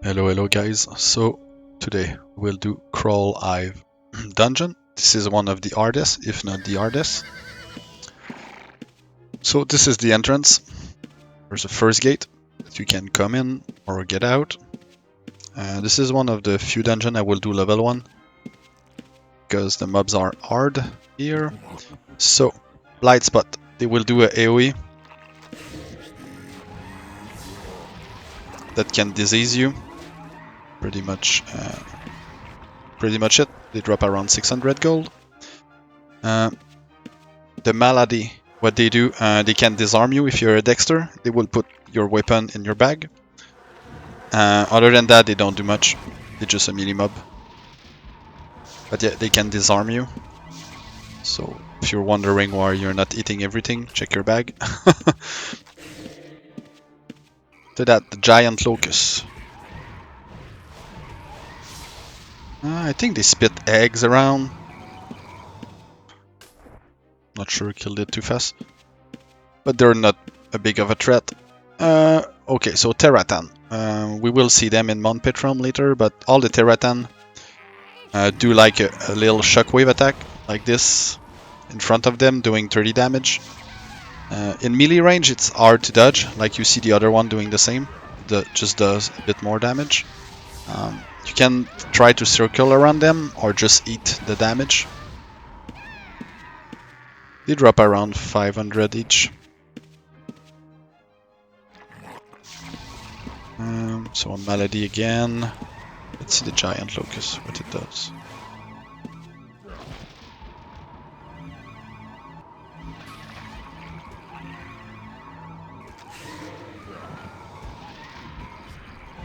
Hello guys, so today we'll do Kraul Hive dungeon. This is one of the hardest, if not the hardest. So this is the entrance. There's a first gate that you can come in or get out. This is one of the few dungeons I will do level 1 because the mobs are hard here. So, light spot, they will do a AoE that can disease you. Pretty much it. They drop around 600 gold. The malady, what they do, they can disarm you if you're a dexter. They will put your weapon in your bag. Other than that, they don't do much. They're just a melee mob. But yeah, they can disarm you. So if you're wondering why you're not eating everything, check your bag. To that, the giant locust. I think they spit eggs around. Not sure, killed it too fast. But they're not a big of a threat. Okay, so Terratan. We will see them in Mount Petrum later, but all the Terratan do like a little shockwave attack, like this, in front of them, doing 30 damage. In melee range, it's hard to dodge, like you see the other one doing the same. Just does a bit more damage. You can try to circle around them, or just eat the damage. They drop around 500 each. So a malady again. Let's see the giant locust, what it does.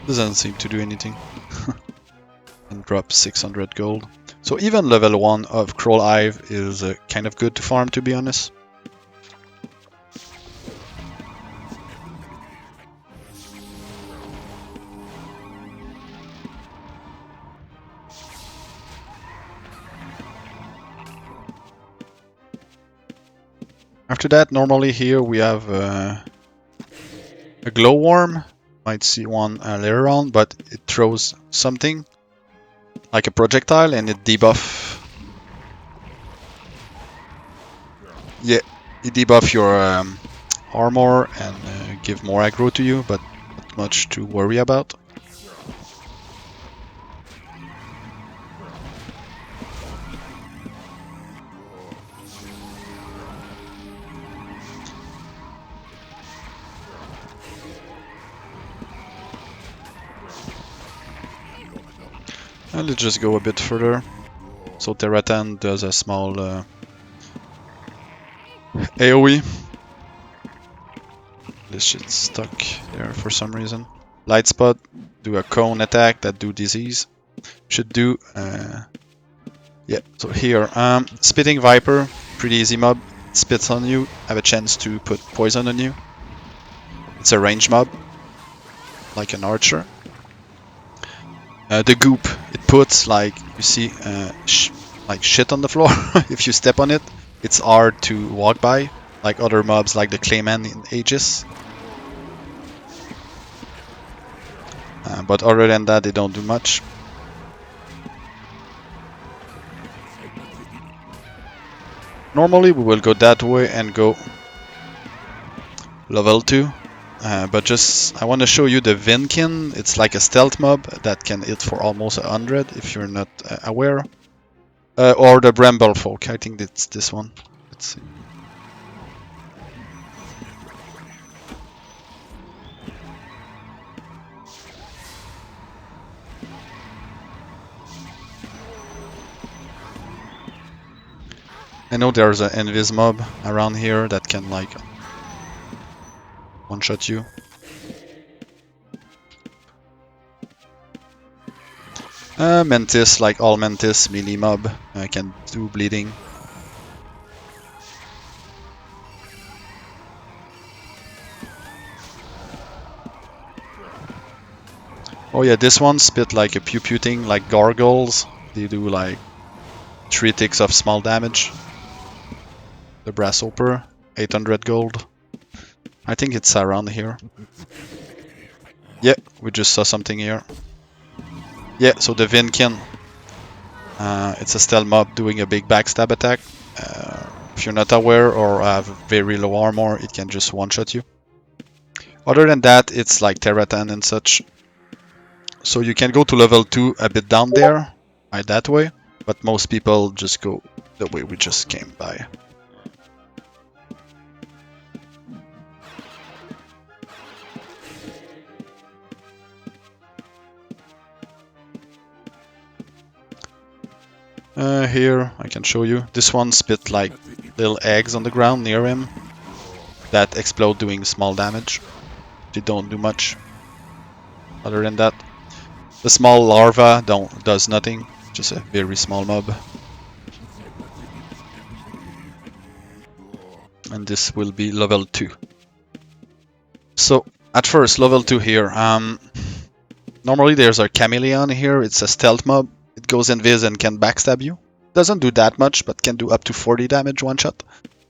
Doesn't seem to do anything. And drop 600 gold. So even level 1 of Kraul Hive is kind of good to farm, to be honest. After that, normally here we have a glowworm. Might see one later on, but it throws something like a projectile and it debuff. Yeah, it debuff your armor and give more aggro to you, but not much to worry about. And let's just go a bit further. So Terratan does a small AoE. This shit's stuck there for some reason. Light spot, do a cone attack that do disease. Should do, yeah, so here, Spitting Viper, pretty easy mob. Spits on you, have a chance to put poison on you. It's a range mob, like an archer. The goop, it puts, like, you see, like shit on the floor. If you step on it, it's hard to walk by, like other mobs like the Clayman in Aegis. But other than that, they don't do much. Normally we will go that way and go level 2. But just, I want to show you the Vinkin. It's like a stealth mob that can hit for almost 100 if you're not aware. Or the Bramble Folk, I think it's this one. Let's see. I know there's an Invis mob around here that can like one-shot you. Mantis, like all Mantis, melee mob, can do bleeding. Oh yeah, this one spit like a pew-pew thing, like gargoyles. They do like 3 ticks of small damage. The Grasshopper, 800 gold. I think it's around here. Yeah, we just saw something here. Yeah, so the Vinkin, it's a stealth mob doing a big backstab attack. If you're not aware or have very low armor, it can just one-shot you. Other than that, it's like Terratan and such. So you can go to level 2 a bit down there, by that way, but most people just go the way we just came by. Here, I can show you. This one spit like little eggs on the ground near him that explode doing small damage. They don't do much. Other than that, the small larva does nothing, just a very small mob. And this will be level 2. So, at first, level 2 here. Normally there's a chameleon here, it's a stealth mob. It goes invis and can backstab you. Doesn't do that much, but can do up to 40 damage one shot.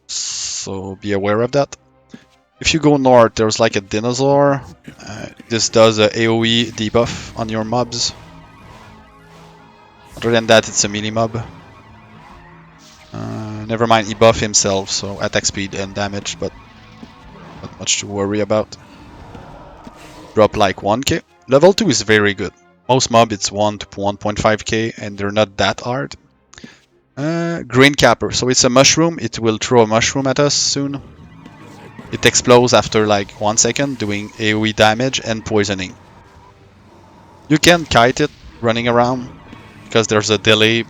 So be aware of that. If you go north, there's like a dinosaur. This does a AoE debuff on your mobs. Other than that, it's a mini mob. Never mind, he buff himself, so attack speed and damage, but not much to worry about. Drop like 1k. Level 2 is very good. Most mob it's 1 to 1.5k and they're not that hard. Green Capper, so it's a mushroom. It will throw a mushroom at us soon. It explodes after like 1 second, doing AoE damage and poisoning. You can kite it running around because there's a delay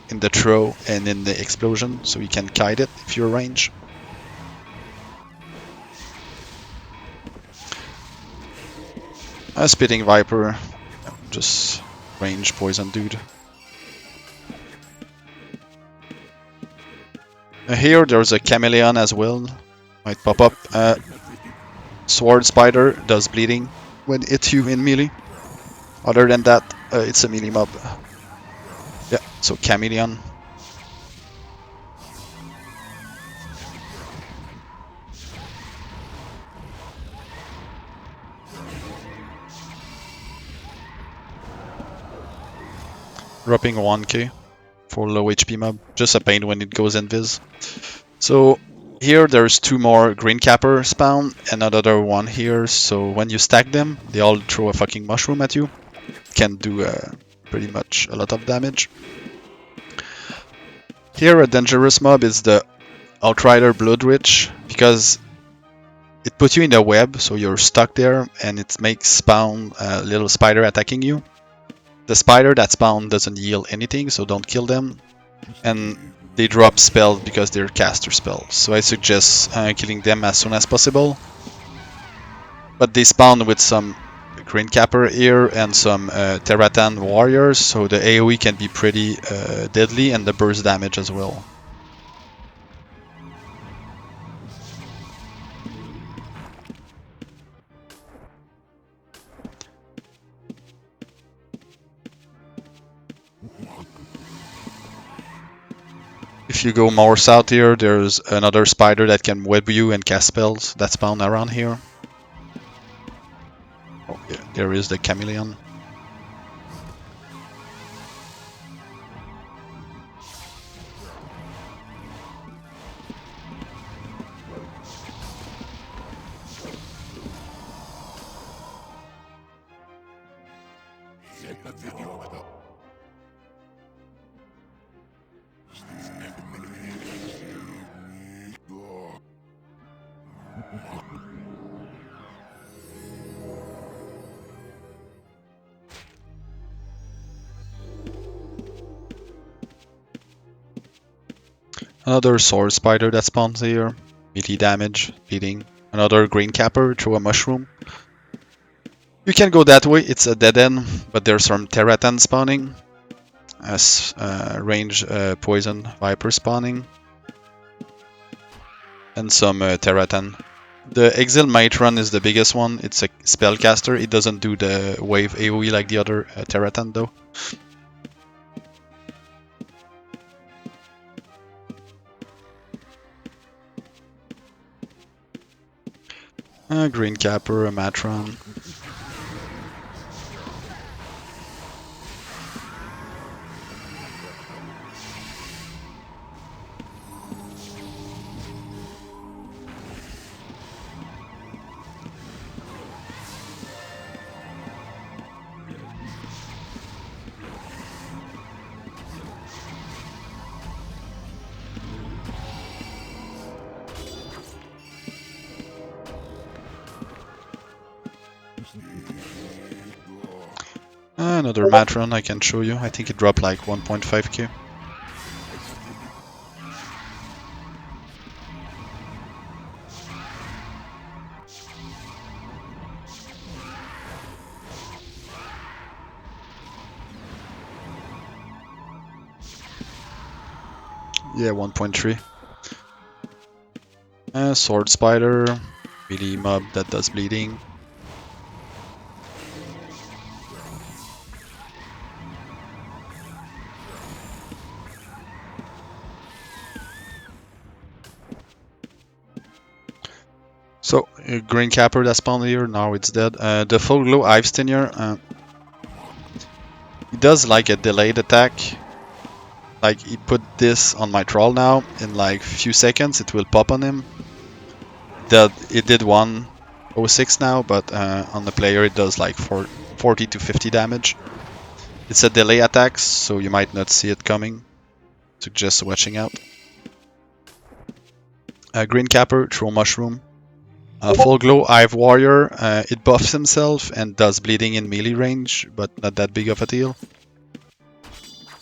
in the throw and in the explosion, so you can kite it if you're range. A Spitting Viper, just range poison dude. Here there's a chameleon as well, might pop up. Sword Spider does bleeding when it hits you in melee. Other than that, it's a melee mob. Yeah, so chameleon. Dropping 1k for low HP mob, just a pain when it goes invis. So here there's 2 more green capper spawn, another one here, so when you stack them, they all throw a fucking mushroom at you. Can do pretty much a lot of damage. Here a dangerous mob is the Outrider Bloodrich, because it puts you in a web, so you're stuck there, and it makes spawn a little spider attacking you. The spider that spawn doesn't heal anything, so don't kill them. And they drop spells because they're caster spells, so I suggest killing them as soon as possible. But they spawn with some Green Capper here and some Terratan warriors, so the AoE can be pretty deadly and the burst damage as well. If you go more south here, there's another spider that can web you and cast spells that spawn around here. Oh yeah, there is the chameleon. Another sword spider that spawns here. Melee damage, bleeding. Another green capper through a mushroom. You can go that way, it's a dead end, but there's some Terratan spawning. As range poison viper spawning. And some Terratan. The Exile Matron is the biggest one. It's a spellcaster. It doesn't do the wave AoE like the other Terratan though. Green Capper, a Matron. Another Matron I can show you. I think it dropped like 1.5k. Yeah, 1.3. Sword Spider, melee mob that does bleeding. So, green capper that spawned here, now it's dead. The full glow Hive Stinger, he does like a delayed attack. Like, he put this on my troll now, in like few seconds it will pop on him. It did 106 now, but on the player it does like 40 to 50 damage. It's a delay attack, so you might not see it coming. So just watching out. Green capper, throw mushroom. Full glow Hive warrior, it buffs himself and does bleeding in melee range, but not that big of a deal.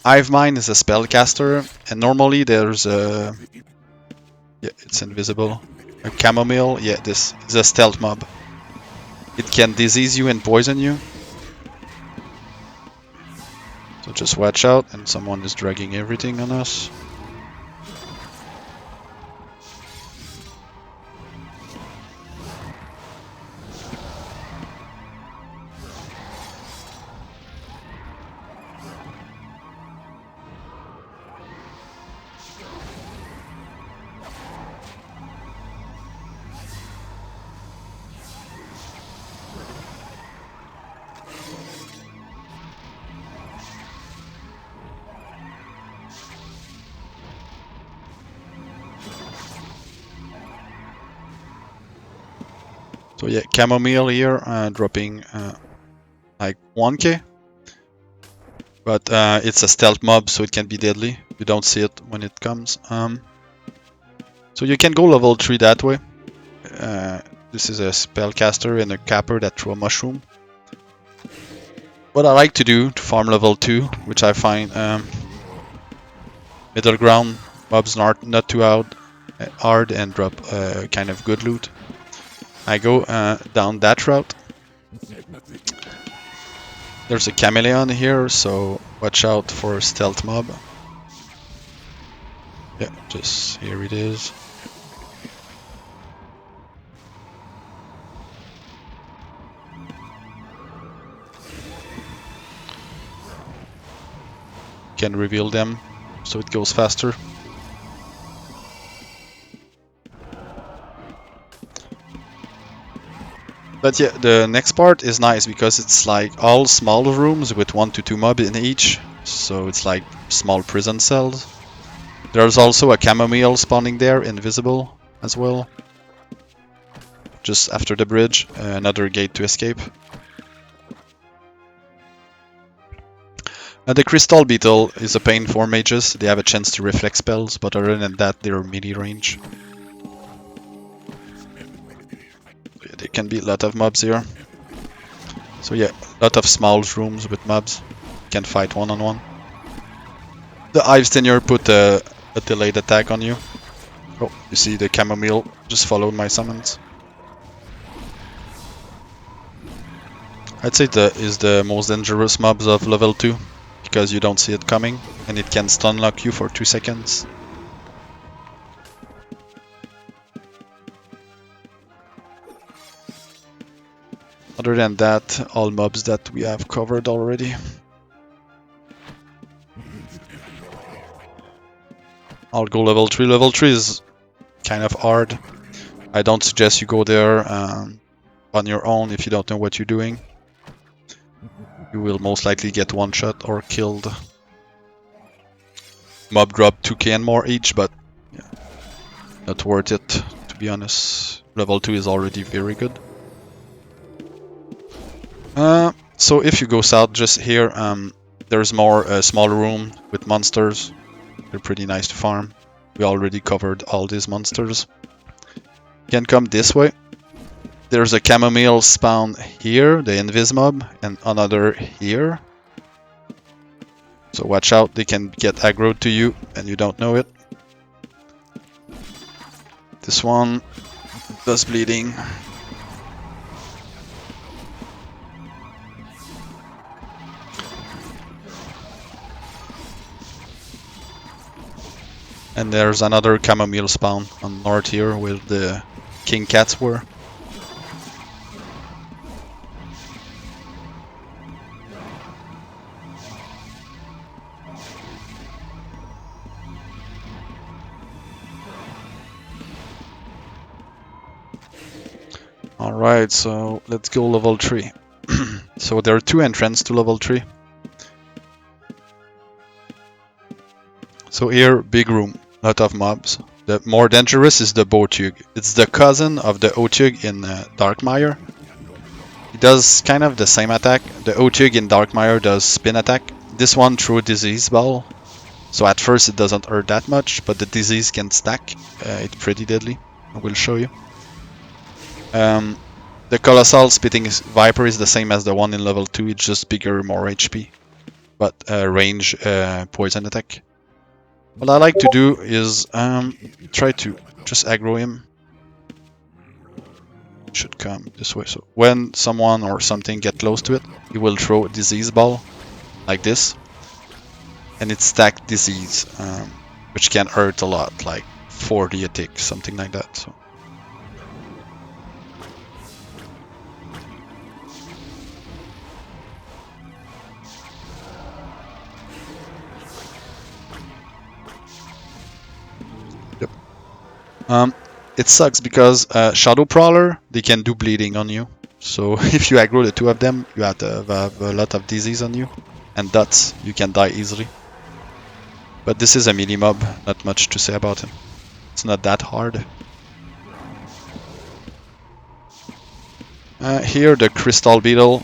Hive Mind is a spellcaster, and normally there's a... Yeah, it's invisible. A chamomile, yeah, this is a stealth mob. It can disease you and poison you. So just watch out, and someone is dragging everything on us. So yeah, chamomile here, dropping like 1k. But it's a stealth mob, so it can be deadly. You don't see it when it comes. So you can go level 3 that way. This is a spellcaster and a capper that throw a mushroom. What I like to do to farm level 2, which I find middle ground, mobs not too hard and drop kind of good loot. I go down that route. There's a chameleon here, so watch out for a stealth mob. Yeah, just here it is. Can reveal them, so it goes faster. But yeah, the next part is nice because it's like all small rooms with 1 to 2 mobs in each, so it's like small prison cells. There's also a chamomile spawning there, invisible as well. Just after the bridge, another gate to escape. The crystal beetle is a pain for mages. They have a chance to reflect spells, but other than that, they're melee range. There can be a lot of mobs here. So yeah, a lot of small rooms with mobs. You can fight one-on-one. The Hive Stinger put a delayed attack on you. Oh, you see the chamomile just followed my summons. I'd say that is the most dangerous mobs of level 2. Because you don't see it coming, and it can stun lock you for 2 seconds. Other than that, all mobs that we have covered already. I'll go level 3. Level 3 is kind of hard. I don't suggest you go there on your own if you don't know what you're doing. You will most likely get one shot or killed. Mob drop 2k and more each, but yeah, not worth it, to be honest. Level 2 is already very good. So if you go south just here, there's more small room with monsters. They're pretty nice to farm. We already covered all these monsters. You can come this way. There's a chamomile spawn here, the invis mob, and another here. So watch out, they can get aggroed to you and you don't know it. This one does bleeding. And there's another chamomile spawn on north here where the king cats were. Alright, so let's go level 3. So there are 2 entrances to level 3. So here, big room, lot of mobs. The more dangerous is the Botug. It's the cousin of the Otug in Darkmire. He does kind of the same attack. The Otug in Darkmire does spin attack. This one through disease ball. So at first it doesn't hurt that much, but the disease can stack. It's pretty deadly. I will show you. The Colossal Spitting Viper is the same as the one in level 2, it's just bigger, more HP. But range poison attack. What I like to do is try to just aggro him. It should come this way. So when someone or something get close to it, he will throw a disease ball like this. And it's stacked disease, which can hurt a lot, like 40 a tick, something like that. So. It sucks because Shadow Prowler, they can do bleeding on you. So if you aggro the 2 of them, you have to have a lot of disease on you. And dots, you can die easily. But this is a melee mob, not much to say about him. It's not that hard. Here the Crystal Beetle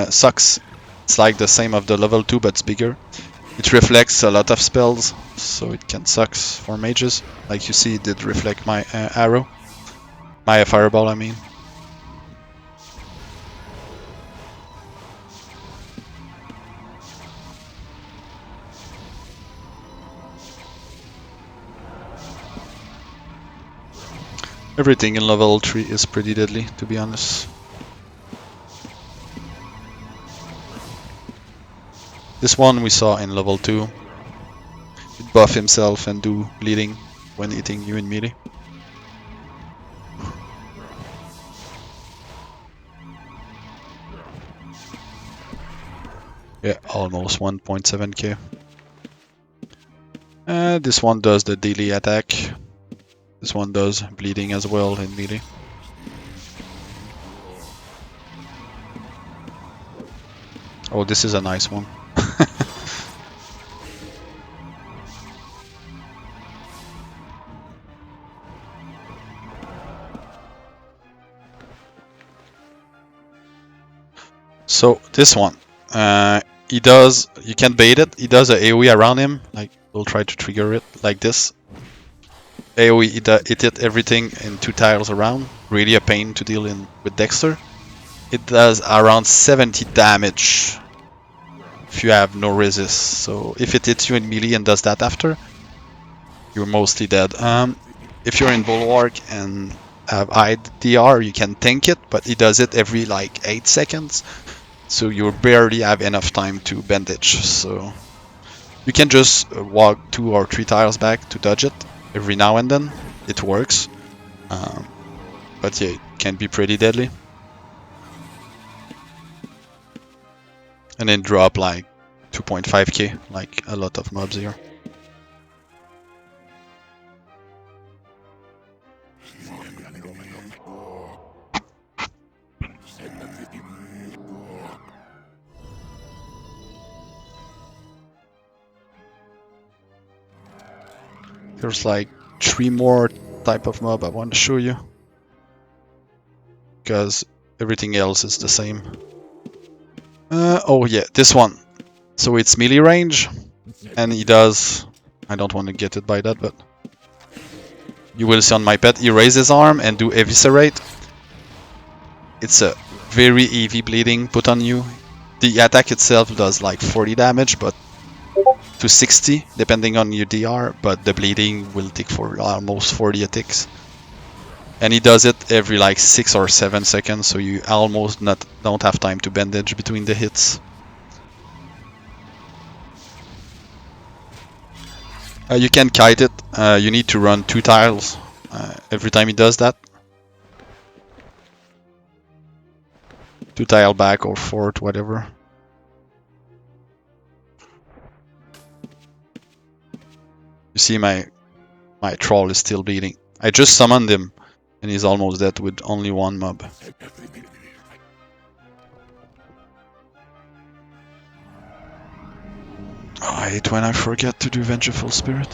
sucks. It's like the same of the level 2 but it's bigger. It reflects a lot of spells, so it can suck for mages. Like you see, it did reflect my arrow. My fireball, I mean. Everything in level 3 is pretty deadly, to be honest. This one we saw in level 2. He'd buff himself and do bleeding when hitting you in melee. Yeah, almost 1.7k. This one does the daily attack. This one does bleeding as well in melee. Oh, this is a nice one. So this one, he does, you can bait it, he does a AoE around him, like we'll try to trigger it like this. AoE, it hit everything in 2 tiles around, really a pain to deal with Dexter. It does around 70 damage if you have no resist, so if it hits you in melee and does that after, you're mostly dead. If you're in Bulwark and have high DR, you can tank it, but it does it every like 8 seconds. So you barely have enough time to bandage, so you can just walk 2 or 3 tiles back to dodge it every now and then. It works, but yeah, it can be pretty deadly. And then drop like 2.5k, like a lot of mobs here. There's like 3 more type of mob I want to show you, because everything else is the same. Oh yeah, this one. So it's melee range, and he does, I don't want to get it by that, but you will see on my pet, he raises his arm and do eviscerate. it's a very heavy bleeding put on you. The attack itself does like 40 damage, but to 60 depending on your DR, but the bleeding will take for almost 40 attacks. And he does it every like 6 or 7 seconds, so you almost don't have time to bandage between the hits. You can kite it, you need to run 2 tiles every time he does that. 2 tile back or forth, whatever. You see my troll is still bleeding. I just summoned him and he's almost dead with only 1 mob. Oh, I hate when I forget to do Vengeful Spirit.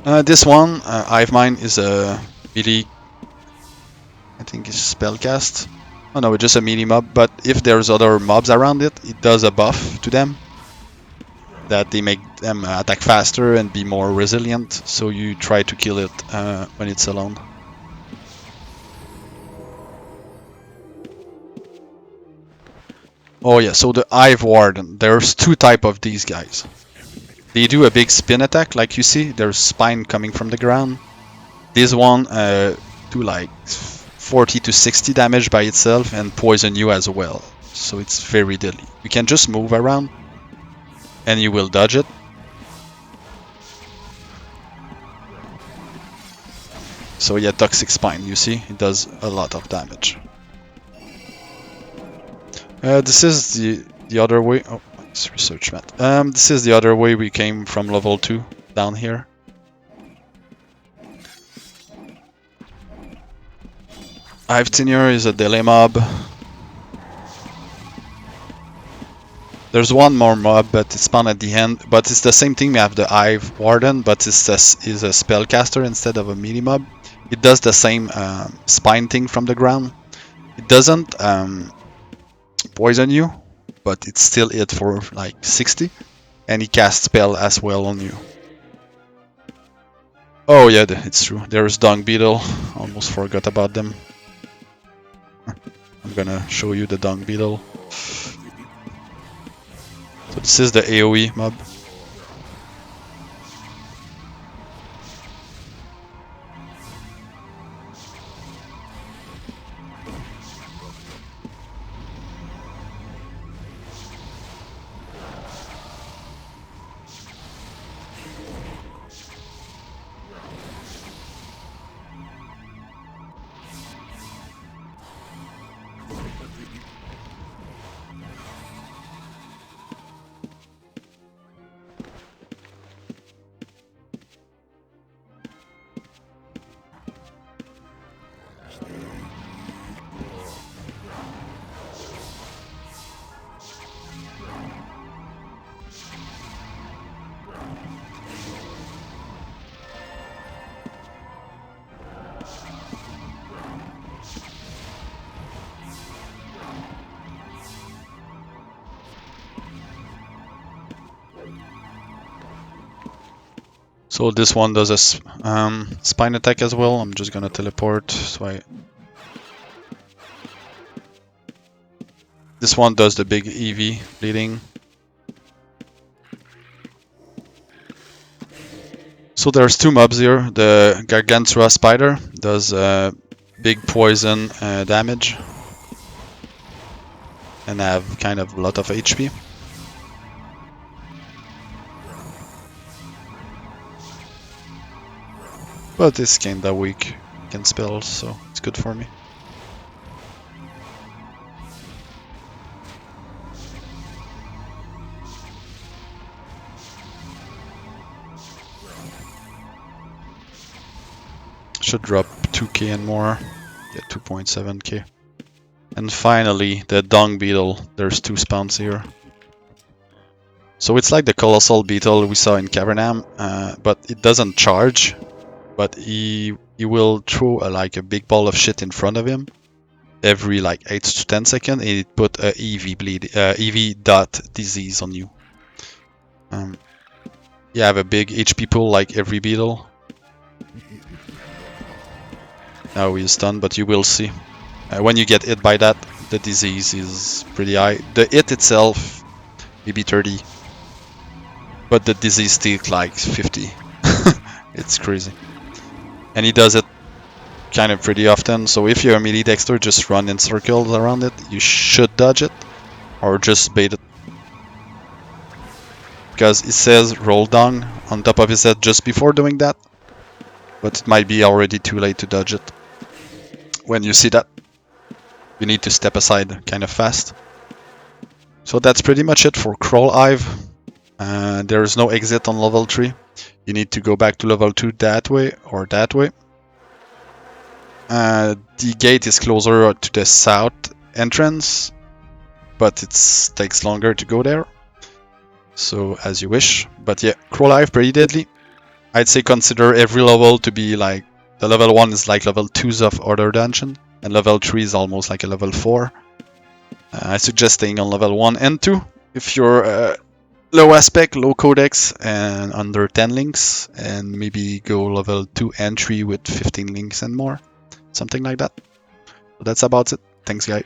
This one, Hive Mind, is a melee, I think it's spellcast. Oh no, it's just a melee mob, but if there's other mobs around it, it does a buff to them. That they make them attack faster and be more resilient, so you try to kill it when it's alone. Oh yeah, so the Hive Warden, there's 2 types of these guys. They do a big spin attack, like you see, there's spine coming from the ground. This one do like 40 to 60 damage by itself and poison you as well, so it's very deadly. You can just move around and you will dodge it. So yeah, Toxic Spine, you see, it does a lot of damage. This is the other way. Oh, it's research mat. This is the other way we came from level 2 down here. Hive Tenure is a delay mob. There's one more mob, but it's spawned at the end. But it's the same thing. We have the Hive Warden, but is a spellcaster instead of a melee mob. It does the same spine thing from the ground. It doesn't poison you, but it's still hit for like 60, and he casts spell as well on you. Oh yeah, it's true. There's Dung Beetle. Almost forgot about them. I'm gonna show you the Dung Beetle. So this is the AoE mob. So this one does a spine attack as well. I'm just gonna teleport. This one does the big EV bleeding. So there's 2 mobs here. The Gargantua Spider does big poison damage and have kind of a lot of HP. But it's kinda weak, can spell, so it's good for me. Should drop 2k and more, get 2.7k. And finally, the Dung Beetle. There's 2 spawns here. So it's like the Colossal Beetle we saw in Cavernam, but it doesn't charge. But he will throw like a big ball of shit in front of him every like 8 to 10 seconds, and it put a EV dot disease on you. You have a big HP pool like every beetle. Now he's done, but you will see. When you get hit by that, the disease is pretty high. The hit itself, maybe 30. But the disease stick like 50. It's crazy. And he does it kind of pretty often, so if you're a melee dexter, just run in circles around it. You should dodge it, or just bait it. Because it says roll down on top of his head just before doing that. But it might be already too late to dodge it. When you see that, you need to step aside kind of fast. So that's pretty much it for Kraul Hive. There is no exit on level 3. You need to go back to level 2 that way or that way. The gate is closer to the south entrance, but it takes longer to go there. So as you wish. But yeah, Kraul Hive pretty deadly. I'd say consider every level to be like, the level 1 is like level 2s of other dungeon, and level 3 is almost like a level 4. I suggest staying on level 1 and 2 if you're low aspect, low codex, and under 10 links, and maybe go level 2 and 3 with 15 links and more. Something like that. So that's about it. Thanks, guys.